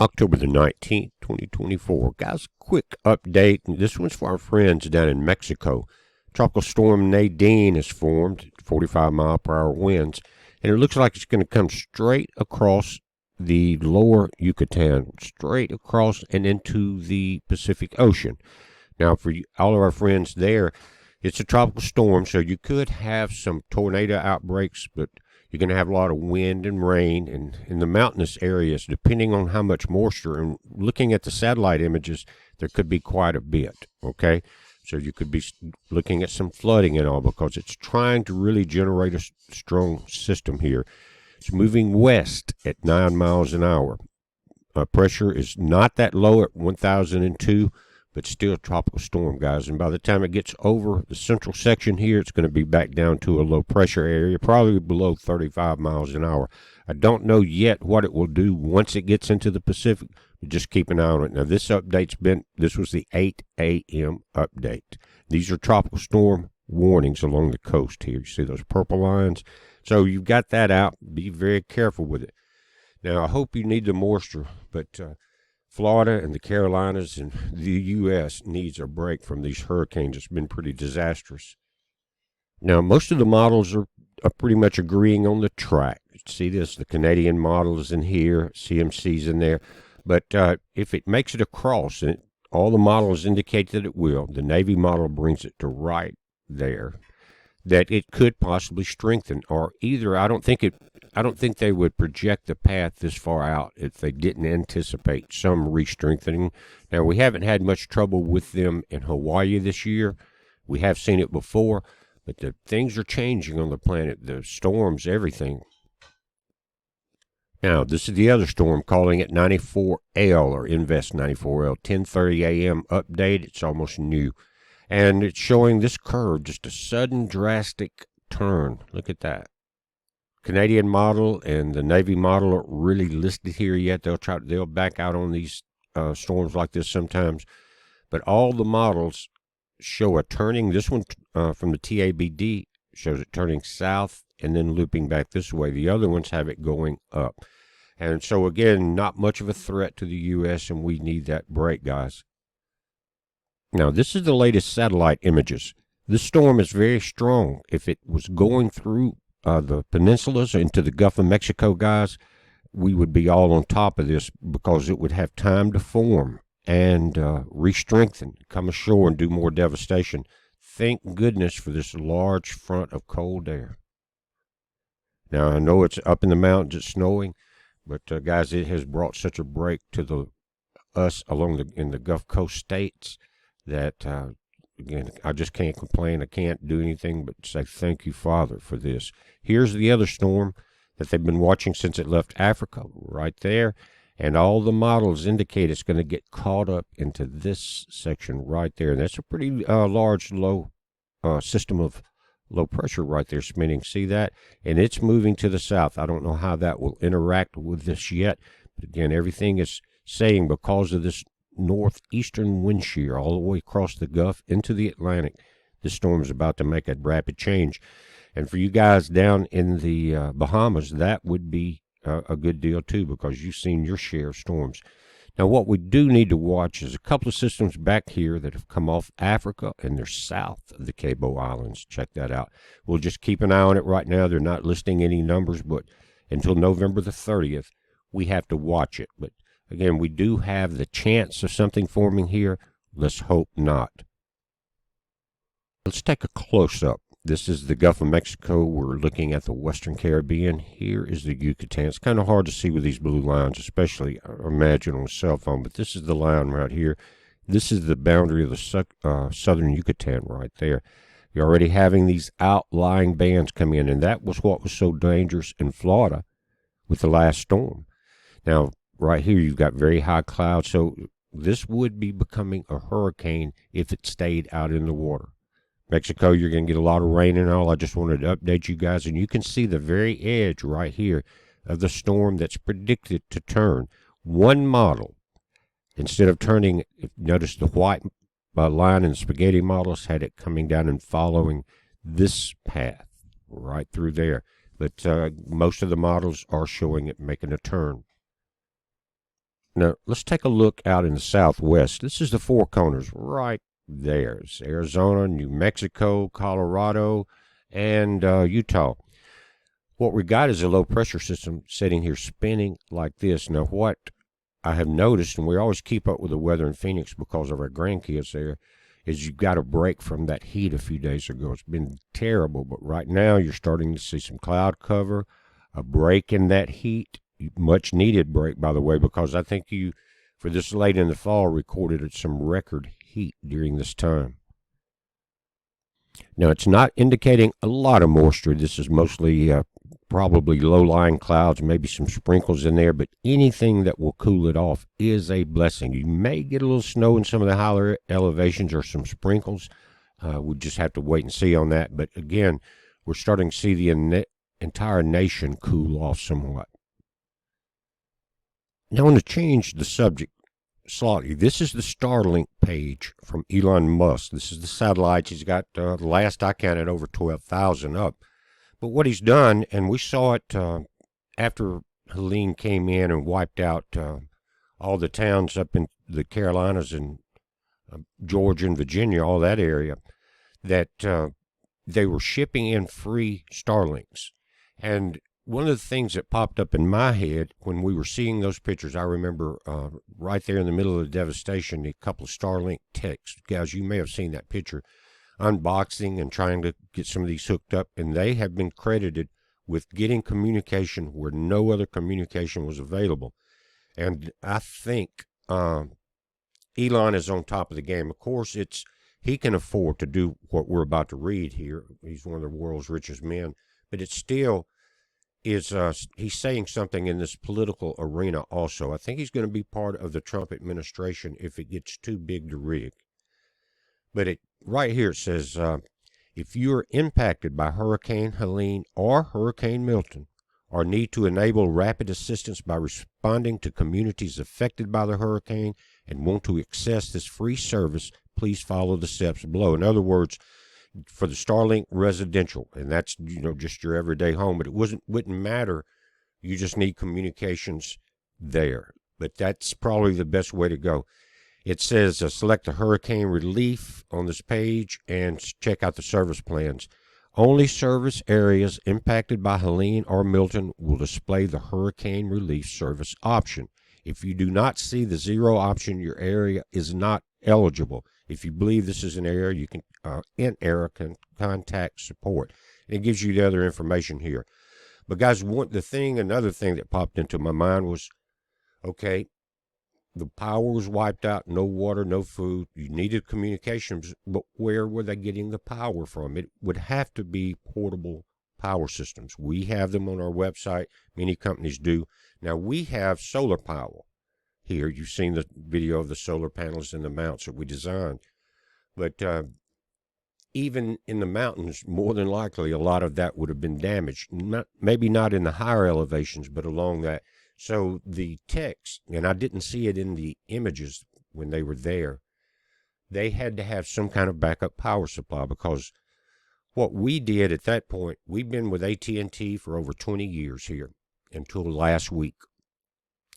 October the 19th, 2024. Guys, quick update. This one's for our friends down in Mexico. Tropical storm Nadine has formed, 45-mile-per-hour winds, and it looks like it's going to come straight across the lower Yucatan, straight across and into the Pacific Ocean. Now, for all of our friends there, it's a tropical storm, so you could have some tornado outbreaks, but you're going to have a lot of wind and rain, and in the mountainous areas, depending on how much moisture, and looking at the satellite images, there could be quite a bit, okay? So you could be looking at some flooding and all, because it's trying to really generate a strong system here. It's moving west at 9 miles an hour. Pressure is not that low at 1,002, but still a tropical storm, guys. And by the time it gets over the central section here, it's going to be back down to a low pressure area, probably below 35 miles an hour. I don't know yet what it will do once it gets into the Pacific, but just keep an eye on it. Now, this was the 8 a.m. update. These are tropical storm warnings along the coast here. You see those purple lines? So you've got that out. Be very careful with it. Now, I hope you need the moisture, but Florida and the Carolinas and the U.S. needs a break from these hurricanes. It's been pretty disastrous. Now, most of the models are pretty much agreeing on the track. See this? The Canadian model is in here, CMC's in there. But if it makes it across, and all the models indicate that it will, the Navy model brings it to right there, that it could possibly strengthen, or either I don't think they would project the path this far out if they didn't anticipate some re-strengthening. Now, we haven't had much trouble with them in Hawaii this year. We have seen it before, but the things are changing on the planet, the storms, everything. Now, this is the other storm, calling it 94L, or Invest 94L, 10:30 a.m. update. It's almost new. And it's showing this curve, just a sudden drastic turn. Look at that. Canadian model and the Navy model aren't really listed here yet. They'll back out on these storms like this sometimes. But all the models show a turning. This one from the TABD shows it turning south and then looping back this way. The other ones have it going up. And so, again, not much of a threat to the U.S., and we need that break, guys. Now, this is the latest satellite images. This storm is very strong. If it was going through the peninsulas into the Gulf of Mexico, guys, we would be all on top of this, because it would have time to form and re-strengthen, come ashore and do more devastation. Thank goodness for this large front of cold air. Now, I know it's up in the mountains, it's snowing, but guys, it has brought such a break to us in the Gulf Coast states that again, I just can't complain. I can't do anything but say thank you, Father, for this. Here's the other storm that they've been watching since it left Africa, right there. And all the models indicate it's going to get caught up into this section right there. And that's a pretty large low system of low pressure right there spinning. See that? And it's moving to the south. I don't know how that will interact with this yet. But again, everything is saying because of this northeastern wind shear all the way across the Gulf into the Atlantic, this storm is about to make a rapid change. And for you guys down in the Bahamas, that would be a good deal too, because you've seen your share of storms. Now, what we do need to watch is a couple of systems back here that have come off Africa, and they're south of the Cabo Islands. Check that out. We'll just keep an eye on it right now. They're not listing any numbers, but until November the 30th, we have to watch it. But again, we do have the chance of something forming here. Let's hope not. Let's take a close-up. This is the Gulf of Mexico. We're looking at the Western Caribbean. Here is the Yucatan. It's kind of hard to see with these blue lines, especially, I imagine, on a cell phone. But this is the line right here. This is the boundary of the southern Yucatan right there. You're already having these outlying bands come in, and that was what was so dangerous in Florida with the last storm. Now, right here, you've got very high clouds, so this would be becoming a hurricane if it stayed out in the water. Mexico, you're going to get a lot of rain and all. I just wanted to update you guys, and you can see the very edge right here of the storm that's predicted to turn. One model, instead of turning, notice the white line in the spaghetti models had it coming down and following this path right through there. But most of the models are showing it making a turn. Now, let's take a look out in the southwest. This is the Four Corners right there. It's Arizona, New Mexico, Colorado, and Utah. What we got is a low pressure system sitting here spinning like this. Now, what I have noticed, and we always keep up with the weather in Phoenix because of our grandkids there, is you got a break from that heat a few days ago. It's been terrible, but right now you're starting to see some cloud cover, a break in that heat, much needed break, by the way, because I think you, for this late in the fall, recorded some record heat during this time. Now, it's not indicating a lot of moisture. This is mostly probably low-lying clouds, maybe some sprinkles in there, but anything that will cool it off is a blessing. You may get a little snow in some of the higher elevations or some sprinkles. We just have to wait and see on that. But again, we're starting to see the entire nation cool off somewhat. Now, I want to change the subject slightly. This is the Starlink page from Elon Musk. This is the satellites. He's got, the last I counted, over 12,000 up. But what he's done, and we saw it after Helene came in and wiped out all the towns up in the Carolinas and Georgia and Virginia, all that area, that they were shipping in free Starlinks. And one of the things that popped up in my head when we were seeing those pictures, I remember right there in the middle of the devastation, a couple of Starlink techs. Guys, you may have seen that picture, unboxing and trying to get some of these hooked up, and they have been credited with getting communication where no other communication was available. And I think Elon is on top of the game. Of course, he can afford to do what we're about to read here. He's one of the world's richest men, but it still is he's saying something in this political arena also. I think he's going to be part of the Trump administration if it gets too big to rig. But right here it says, if you are impacted by Hurricane Helene or Hurricane Milton, or need to enable rapid assistance by responding to communities affected by the hurricane and want to access this free service, please follow the steps below. In other words, for the Starlink residential, and that's just your everyday home, but it wouldn't matter. You just need communications there. But that's probably the best way to go. It says select the hurricane relief on this page and check out the service plans. Only service areas impacted by Helene or Milton will display the hurricane relief service option. If you do not see the 0 option, your area is not eligible. If you believe this is an error, you can contact support. And it gives you the other information here. But guys, another thing that popped into my mind was, okay, the power was wiped out, no water, no food. You needed communications, but where were they getting the power from? It would have to be portable power systems. We have them on our website. Many companies do. Now, we have solar power here. You've seen the video of the solar panels and the mounts that we designed. But even in the mountains, more than likely, a lot of that would have been damaged. Maybe not in the higher elevations, but along that. So the text, and I didn't see it in the images when they were there, they had to have some kind of backup power supply, because what we did at that point, we've been with AT&T for over 20 years here until last week.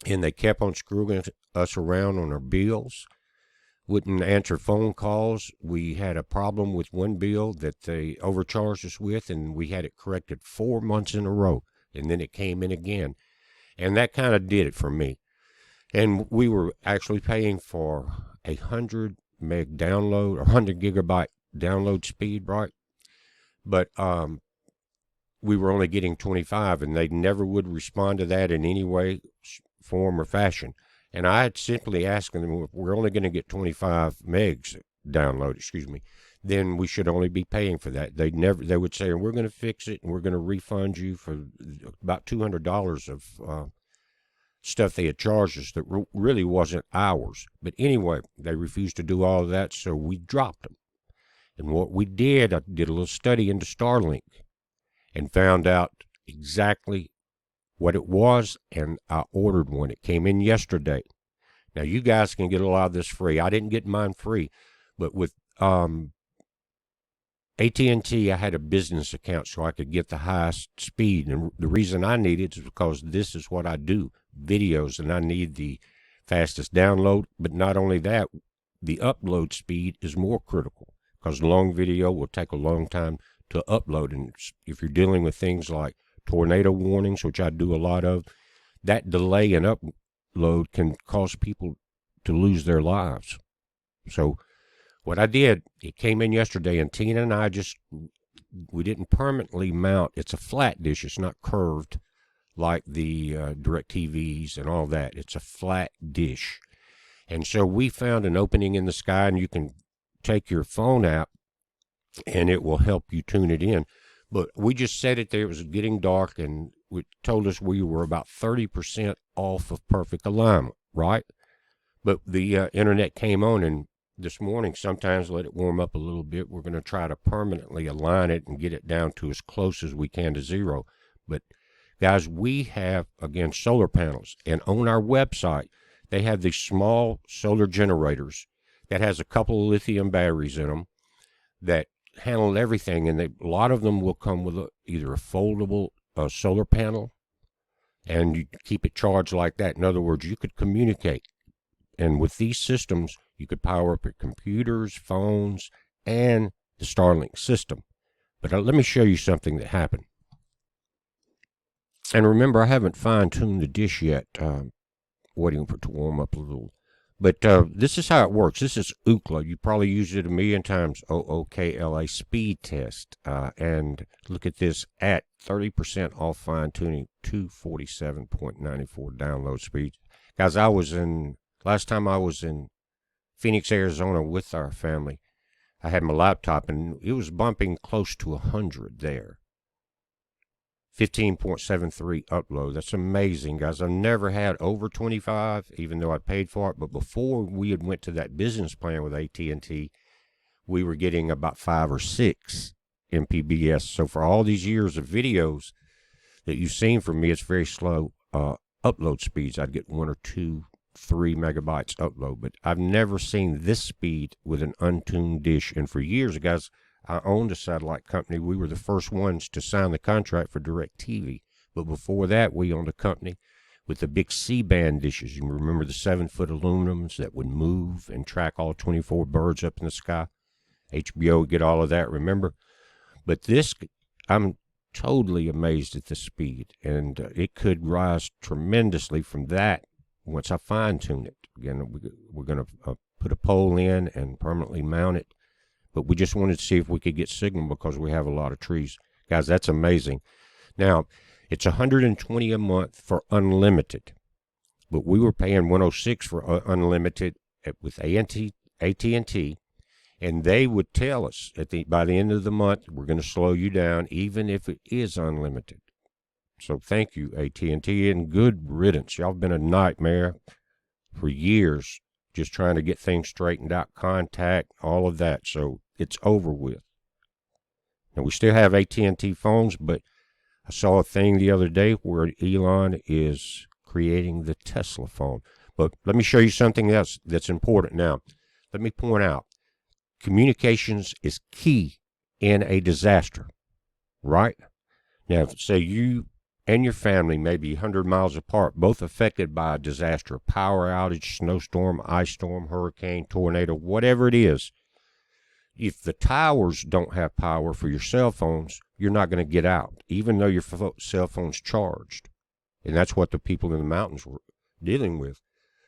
And they kept on screwing us around on our bills, wouldn't answer phone calls. We had a problem with one bill that they overcharged us with, and we had it corrected 4 months in a row, and then it came in again. And that kind of did it for me. And we were actually paying for 100 meg download, or 100 gigabyte download speed, right? But we were only getting 25, and they never would respond to that in any way, form, or fashion. And I had simply asked them, if we're only going to get 25 megs download, then we should only be paying for that. They would say, we're going to fix it, and we're going to refund you for about $200 of stuff they had charged us that really wasn't ours. But anyway, they refused to do all of that, so we dropped them. And what we did, I did a little study into Starlink and found out exactly what it was, and I ordered one. It came in yesterday. Now, you guys can get a lot of this free. I didn't get mine free, but with AT&T, I had a business account so I could get the highest speed. And the reason I need it is because this is what I do, videos, and I need the fastest download. But not only that, the upload speed is more critical because long video will take a long time to upload. And if you're dealing with things like tornado warnings, which I do a lot of, that delay in upload can cause people to lose their lives. So what I did, it came in yesterday, and Tina and I we didn't permanently mount. It's a flat dish. It's not curved like the DirecTVs and all that. It's a flat dish. And so we found an opening in the sky, and you can take your phone app, and it will help you tune it in. But we just set it there. It was getting dark, and it told us we were about 30% off of perfect alignment, right? But the internet came on, and this morning, sometimes let it warm up a little bit. We're going to try to permanently align it and get it down to as close as we can to zero. But guys, we have, again, solar panels. And on our website, they have these small solar generators that has a couple of lithium batteries in them that handle everything. And a lot of them will come with either a foldable solar panel, and you keep it charged like that. In other words, you could communicate. And with these systems, you could power up your computers, phones, and the Starlink system. But let me show you something that happened. And remember, I haven't fine-tuned the dish yet, waiting for it to warm up a little. But this is how it works. This is Ookla. You probably used it a million times, OOKLA speed test. And look at this, at 30% off fine-tuning, 247.94 download speed. Guys, last time I was in Phoenix, Arizona with our family, I had my laptop, and it was bumping close to 100 there. 15.73 upload. That's amazing, guys. I've never had over 25, even though I paid for it. But before we had went to that business plan with AT&T, we were getting about 5 or 6 Mbps. So for all these years of videos that you've seen from me, it's very slow upload speeds. I'd get 1 or 2, 3 megabytes upload, but I've never seen this speed with an untuned dish. And for years, guys, I owned a satellite company. We were the first ones to sign the contract for DirecTV. But before that, we owned a company with the big C-band dishes. You remember the 7-foot aluminums that would move and track all 24 birds up in the sky? HBO would get all of that, remember? But this, I'm totally amazed at the speed, and it could rise tremendously from that once I fine-tune it. Again, we're going to put a pole in and permanently mount it. But we just wanted to see if we could get signal because we have a lot of trees. Guys, that's amazing. Now, it's $120 a month for unlimited. But we were paying $106 for unlimited with AT&T. And they would tell us by the end of the month, we're going to slow you down, even if it is unlimited. So thank you, AT&T, and good riddance. Y'all have been a nightmare for years, just trying to get things straightened out, contact, all of that. So it's over with. Now, we still have AT&T phones, but I saw a thing the other day where Elon is creating the Tesla phone. But let me show you something else that's important. Now, let me point out, communications is key in a disaster, right? Now, say you and your family may be 100 miles apart, both affected by a disaster, power outage, snowstorm, ice storm, hurricane, tornado, whatever it is. If the towers don't have power for your cell phones, you're not going to get out, even though your cell phone's charged. And that's what the people in the mountains were dealing with.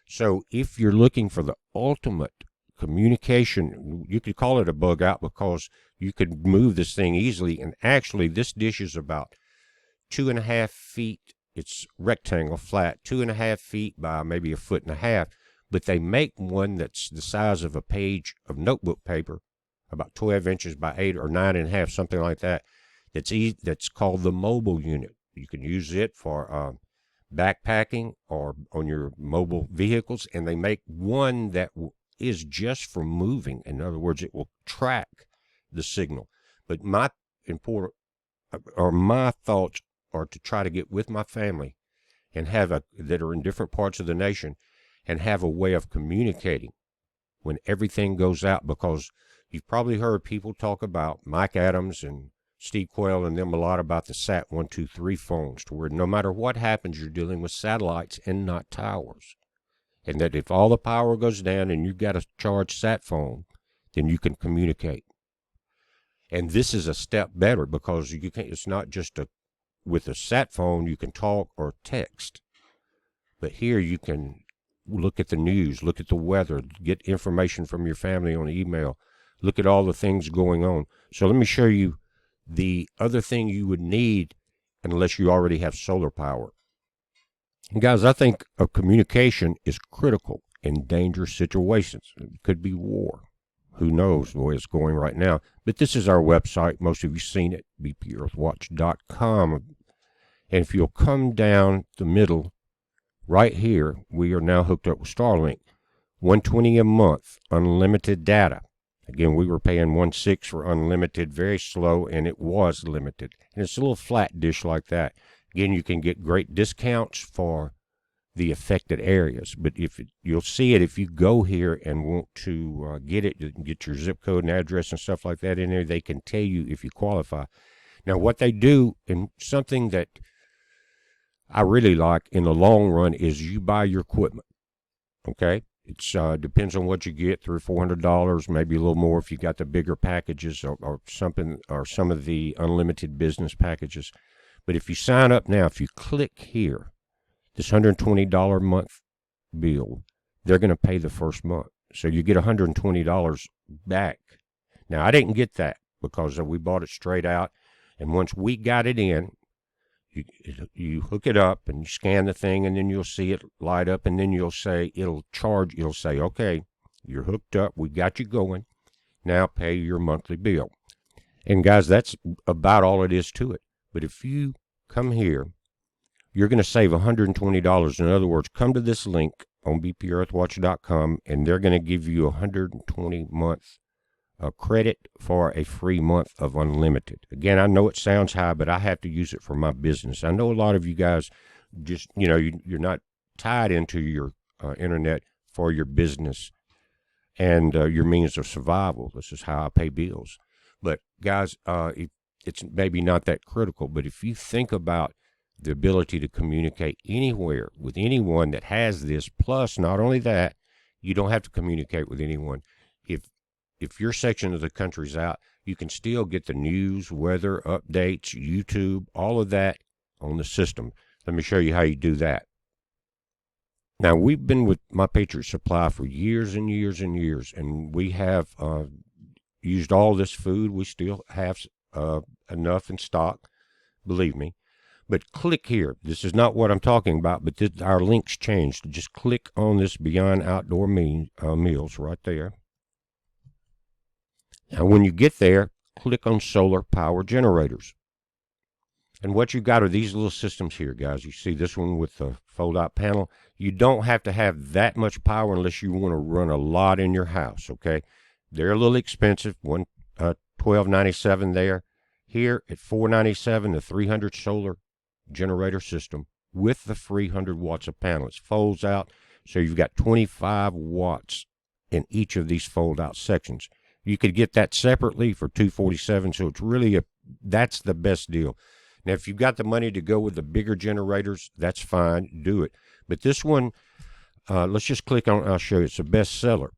So if you're looking for the ultimate communication, you could call it a bug out because you could move this thing easily. And actually, this dish is about 2.5 feet. It's rectangle, flat, 2.5 feet by maybe 1.5 feet. But they make one that's the size of a page of notebook paper, about 12 inches by 8 or 9.5, something like that. That's called the mobile unit. You can use it for backpacking or on your mobile vehicles. And they make one that is just for moving. In other words, it will track the signal. But my thoughts are to try to get with my family and that are in different parts of the nation and have a way of communicating when everything goes out, because you've probably heard people talk about Mike Adams and Steve Quayle and them a lot about the Sat 123 phones, to where no matter what happens, you're dealing with satellites and not towers. And that if all the power goes down and you've got a charged sat phone, then you can communicate. And this is a step better because you can't, it's not just with a sat phone, you can talk or text. But here you can look at the news, look at the weather, get information from your family on email, look at all the things going on. So let me show you the other thing you would need unless you already have solar power. And guys, I think a communication is critical in dangerous situations. It could be war. Who knows the way it's going right now. But this is our website. Most of you seen it, bpearthwatch.com. And if you'll come down the middle, right here, we are now hooked up with Starlink. $120 a month, unlimited data. Again, we were paying $1.6 for unlimited, very slow, and it was limited. And it's a little flat dish like that. Again, you can get great discounts for the affected areas. But you'll see it if you go here and want to get it, get your zip code and address and stuff like that in there, they can tell you if you qualify. Now, what they do, and something that I really like in the long run, is you buy your equipment. Okay? It depends on what you get, $300 or $400, maybe a little more if you got the bigger packages or something, or some of the unlimited business packages. But if you sign up now, if you click here, this $120 a month bill, they're going to pay the first month. So you get $120 back. Now, I didn't get that because we bought it straight out. And once we got it in, you hook it up and you scan the thing, and then you'll see it light up, and then it'll say, okay, you're hooked up, we got you going, now pay your monthly bill. And guys, that's about all it is to it. But if you come here, you're going to save $120. In other words, come to this link on bpearthwatch.com, and they're going to give you 120 month credit for a free month of unlimited. Again, I know it sounds high, but I have to use it for my business. I know a lot of you guys just, you're not tied into your internet for your business and your means of survival. This is how I pay bills. But guys, it's maybe not that critical, but if you think about the ability to communicate anywhere with anyone that has this, plus not only that, you don't have to communicate with anyone. If your section of the country's out, you can still get the news, weather, updates, YouTube, all of that on the system. Let me show you how you do that. Now, we've been with My Patriot Supply for years and years and years, and we have used all this food. We still have enough in stock, believe me. But click here. This is not what I'm talking about, but our links changed. Just click on this Beyond Outdoor Meals right there. Now, when you get there, click on solar power generators. And what you got are these little systems here, guys. You see this one with the fold-out panel. You don't have to have that much power unless you want to run a lot in your house, okay? They're a little expensive. $12.97 there. Here at $4.97, the 300 solar generator system with the 300 watts of panel. It folds out, so you've got 25 watts in each of these fold-out sections. You could get that separately for $247, so it's really that's the best deal. Now, if you've got the money to go with the bigger generators, that's fine, do it. But this one, let's just click on, I'll show you, it's a bestseller.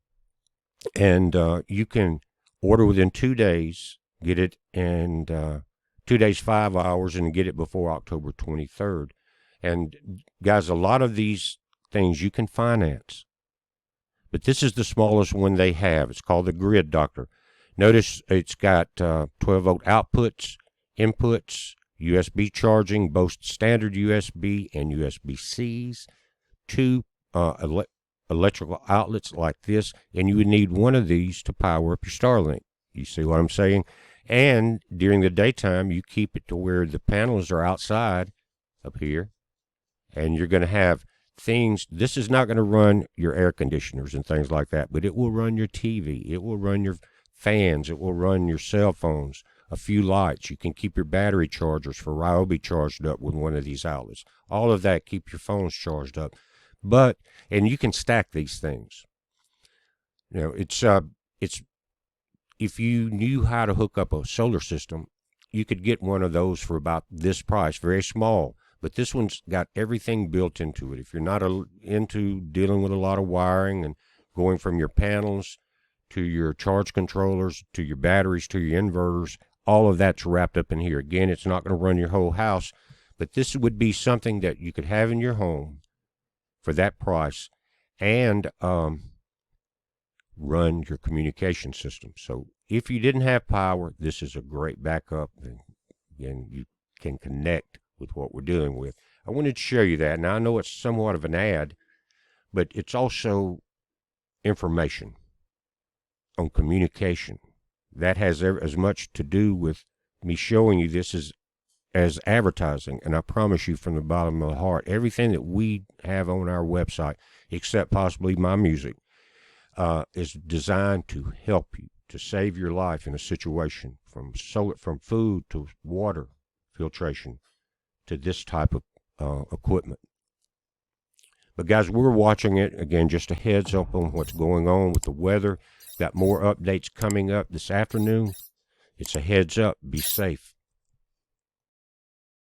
And you can order within 2 days, get it in 2 days, 5 hours, and get it before October 23rd. And guys, a lot of these things you can finance. But this is the smallest one they have. It's called the Grid Doctor. Notice it's got 12-volt outputs, inputs, USB charging, both standard USB and USB-Cs, 2 electrical outlets like this, and you would need one of these to power up your Starlink. You see what I'm saying? And during the daytime, you keep it to where the panels are outside up here, and you're going to have things. This is not going to run your air conditioners and things like that, but it will run your TV. It will run your fans. It will run your cell phones, a few lights. You can keep your battery chargers for Ryobi charged up with one of these outlets. All of that, keep your phones charged up. And you can stack these things. It's if you knew how to hook up a solar system, you could get one of those for about this price, very small. But this one's got everything built into it. If you're not into dealing with a lot of wiring and going from your panels to your charge controllers to your batteries to your inverters, all of that's wrapped up in here. Again, it's not going to run your whole house, but this would be something that you could have in your home for that price and run your communication system. So if you didn't have power, this is a great backup, and you can connect with what we're dealing with. I wanted to show you that. Now, I know it's somewhat of an ad, but it's also information on communication. That has as much to do with me showing you this as advertising. And I promise you from the bottom of the heart, everything that we have on our website, except possibly my music, is designed to help you, to save your life in a situation, from food to water filtration to this type of equipment. But guys, we're watching it. Again, just a heads up on what's going on with the weather. Got more updates coming up this afternoon. It's a heads up. Be safe.